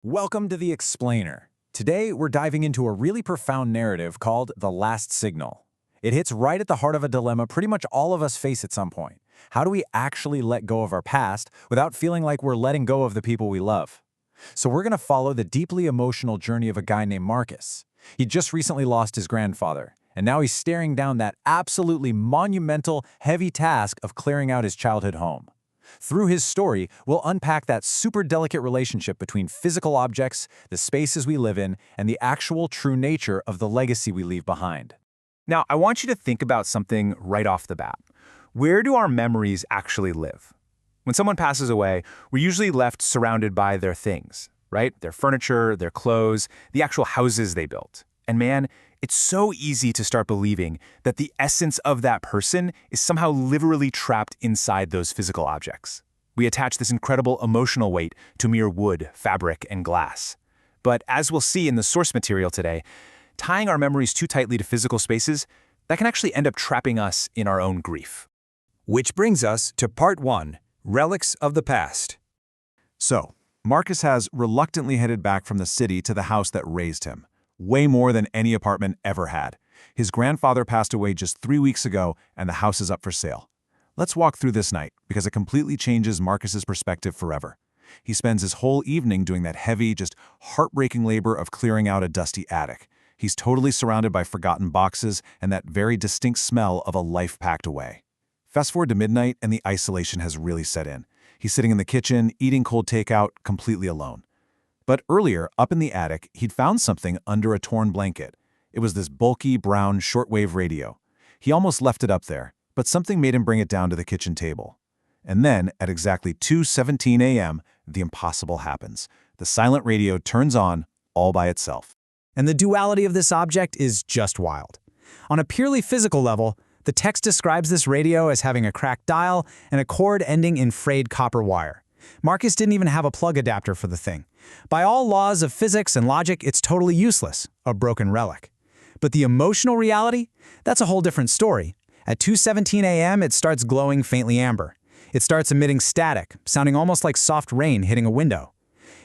Welcome to The Explainer. Today, we're diving into a really profound narrative called The Last Signal. It hits right at the heart of a dilemma pretty much all of us face at some point. How do we actually let go of our past without feeling like we're letting go of the people we love? So we're going to follow the deeply emotional journey of a guy named Marcus. He just recently lost his grandfather, and now he's staring down that absolutely monumental, heavy task of clearing out his childhood home. Through his story, we'll unpack that super delicate relationship between physical objects, the spaces we live in, and the actual true nature of the legacy we leave behind. Now, I want you to think about something right off the bat. Where do our memories actually live? When someone passes away, we're usually left surrounded by their things, right? Their furniture, their clothes, the actual houses they built. And man, it's so easy to start believing that the essence of that person is somehow literally trapped inside those physical objects. We attach this incredible emotional weight to mere wood, fabric, and glass. But as we'll see in the source material today, tying our memories too tightly to physical spaces, that can actually end up trapping us in our own grief. Which brings us to Part 1, Relics of the Past. So, Marcus has reluctantly headed back from the city to the house that raised him. Way more than any apartment ever had. His grandfather passed away just 3 weeks ago, and the house is up for sale. Let's walk through this night, because it completely changes Marcus's perspective forever. He spends his whole evening doing that heavy, just heartbreaking labor of clearing out a dusty attic. He's totally surrounded by forgotten boxes and that very distinct smell of a life packed away. Fast forward to midnight, and the isolation has really set in. He's sitting in the kitchen, eating cold takeout, completely alone. But earlier, up in the attic, he'd found something under a torn blanket. It was this bulky, brown, shortwave radio. He almost left it up there, but something made him bring it down to the kitchen table. And then, at exactly 2:17 a.m., the impossible happens. The silent radio turns on, all by itself. And the duality of this object is just wild. On a purely physical level, the text describes this radio as having a cracked dial and a cord ending in frayed copper wire. Marcus didn't even have a plug adapter for the thing. By all laws of physics and logic, it's totally useless, a broken relic. But the emotional reality? That's a whole different story. At 2:17 a.m., it starts glowing faintly amber. It starts emitting static, sounding almost like soft rain hitting a window.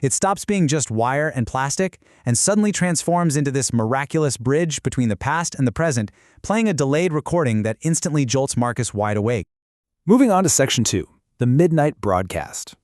It stops being just wire and plastic and suddenly transforms into this miraculous bridge between the past and the present, playing a delayed recording that instantly jolts Marcus wide awake. Moving on to Section 2, the Midnight Broadcast.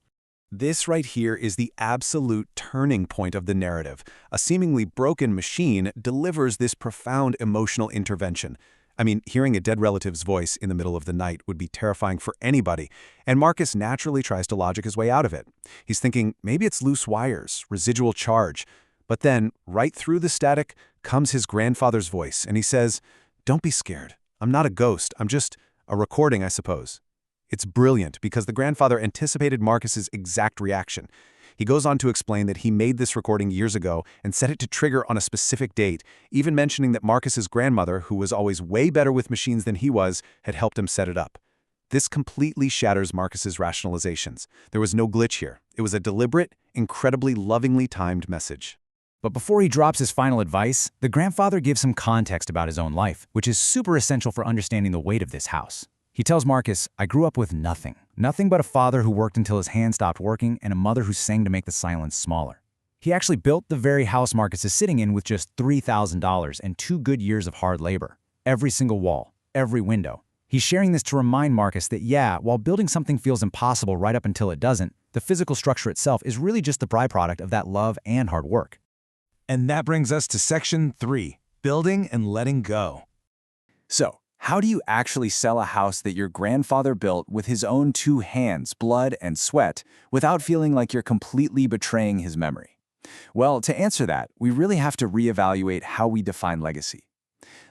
This right here is the absolute turning point of the narrative. A seemingly broken machine delivers this profound emotional intervention. I mean, hearing a dead relative's voice in the middle of the night would be terrifying for anybody, and Marcus naturally tries to logic his way out of it. He's thinking, maybe it's loose wires, residual charge. But then, right through the static, comes his grandfather's voice, and he says, "Don't be scared. I'm not a ghost. I'm just a recording, I suppose." It's brilliant because the grandfather anticipated Marcus's exact reaction. He goes on to explain that he made this recording years ago and set it to trigger on a specific date, even mentioning that Marcus's grandmother, who was always way better with machines than he was, had helped him set it up. This completely shatters Marcus's rationalizations. There was no glitch here. It was a deliberate, incredibly lovingly timed message. But before he drops his final advice, the grandfather gives some context about his own life, which is super essential for understanding the weight of this house. He tells Marcus, "I grew up with nothing. Nothing but a father who worked until his hand stopped working and a mother who sang to make the silence smaller." He actually built the very house Marcus is sitting in with just $3,000 and 2 good years of hard labor. Every single wall, every window. He's sharing this to remind Marcus that yeah, while building something feels impossible right up until it doesn't, the physical structure itself is really just the byproduct of that love and hard work. And that brings us to Section 3, Building and Letting Go. So, how do you actually sell a house that your grandfather built with his own 2 hands, blood, and sweat, without feeling like you're completely betraying his memory? Well, to answer that, we really have to reevaluate how we define legacy.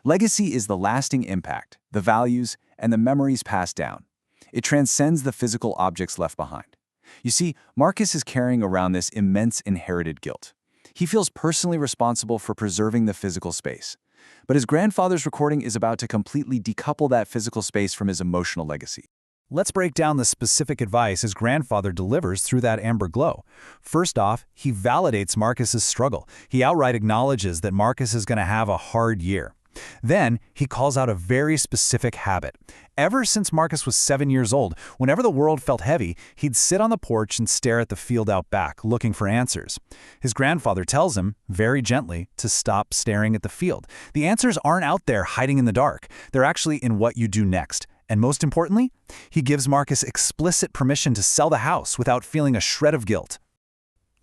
Legacy is the lasting impact, the values, and the memories passed down. It transcends the physical objects left behind. You see, Marcus is carrying around this immense inherited guilt. He feels personally responsible for preserving the physical space. But his grandfather's recording is about to completely decouple that physical space from his emotional legacy. Let's break down the specific advice his grandfather delivers through that amber glow. First off, he validates Marcus's struggle. He outright acknowledges that Marcus is going to have a hard year. Then he calls out a very specific habit. Ever since Marcus was 7 years old, whenever the world felt heavy, he'd sit on the porch and stare at the field out back, looking for answers. His grandfather tells him, very gently, to stop staring at the field. The answers aren't out there hiding in the dark. They're actually in what you do next. And most importantly, he gives Marcus explicit permission to sell the house without feeling a shred of guilt.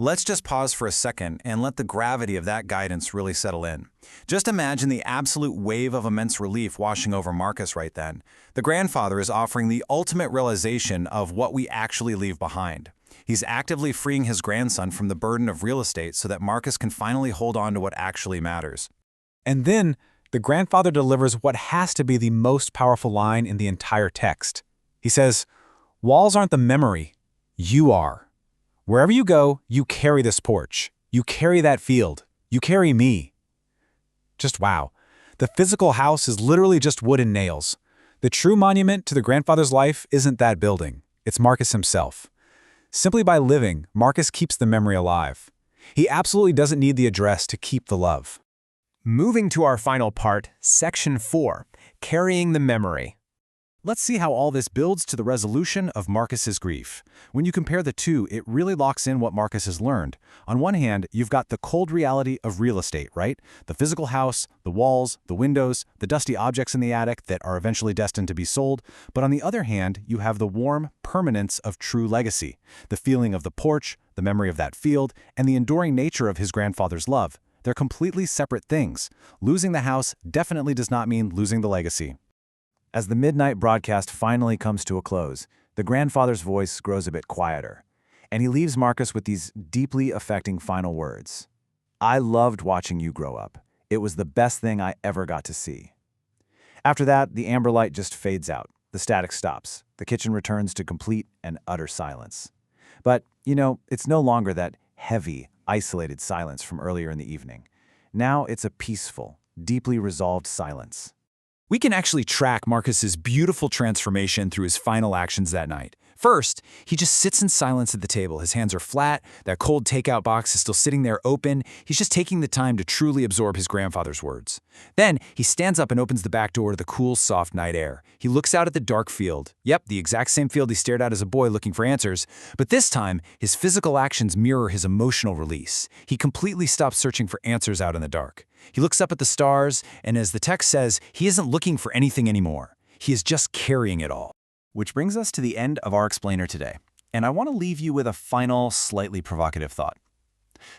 Let's just pause for a second and let the gravity of that guidance really settle in. Just imagine the absolute wave of immense relief washing over Marcus right then. The grandfather is offering the ultimate realization of what we actually leave behind. He's actively freeing his grandson from the burden of real estate so that Marcus can finally hold on to what actually matters. And then, the grandfather delivers what has to be the most powerful line in the entire text. He says, "Walls aren't the memory, you are. Wherever you go, you carry this porch. You carry that field. You carry me." Just wow. The physical house is literally just wood and nails. The true monument to the grandfather's life isn't that building. It's Marcus himself. Simply by living, Marcus keeps the memory alive. He absolutely doesn't need the address to keep the love. Moving to our final part, Section 4, Carrying the Memory. Let's see how all this builds to the resolution of Marcus's grief. When you compare the two, it really locks in what Marcus has learned. On one hand, you've got the cold reality of real estate, right? The physical house, the walls, the windows, the dusty objects in the attic that are eventually destined to be sold. But on the other hand, you have the warm permanence of true legacy, the feeling of the porch, the memory of that field, and the enduring nature of his grandfather's love. They're completely separate things. Losing the house definitely does not mean losing the legacy. As the midnight broadcast finally comes to a close, the grandfather's voice grows a bit quieter, and he leaves Marcus with these deeply affecting final words. "I loved watching you grow up. It was the best thing I ever got to see." After that, the amber light just fades out. The static stops. The kitchen returns to complete and utter silence. But, it's no longer that heavy, isolated silence from earlier in the evening. Now it's a peaceful, deeply resolved silence. We can actually track Marcus's beautiful transformation through his final actions that night. First, he just sits in silence at the table. His hands are flat, that cold takeout box is still sitting there open. He's just taking the time to truly absorb his grandfather's words. Then, he stands up and opens the back door to the cool, soft night air. He looks out at the dark field. Yep, the exact same field he stared at as a boy looking for answers. But this time, his physical actions mirror his emotional release. He completely stops searching for answers out in the dark. He looks up at the stars, and as the text says, he isn't looking for anything anymore. He is just carrying it all. Which brings us to the end of our explainer today. And I want to leave you with a final, slightly provocative thought.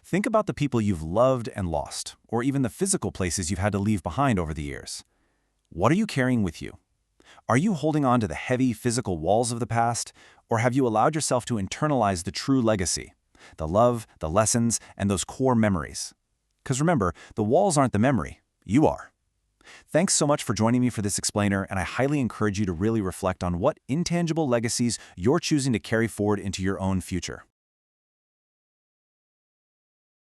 Think about the people you've loved and lost, or even the physical places you've had to leave behind over the years. What are you carrying with you? Are you holding on to the heavy physical walls of the past, or have you allowed yourself to internalize the true legacy, the love, the lessons, and those core memories? Because remember, the walls aren't the memory, you are. Thanks so much for joining me for this explainer, and I highly encourage you to really reflect on what intangible legacies you're choosing to carry forward into your own future.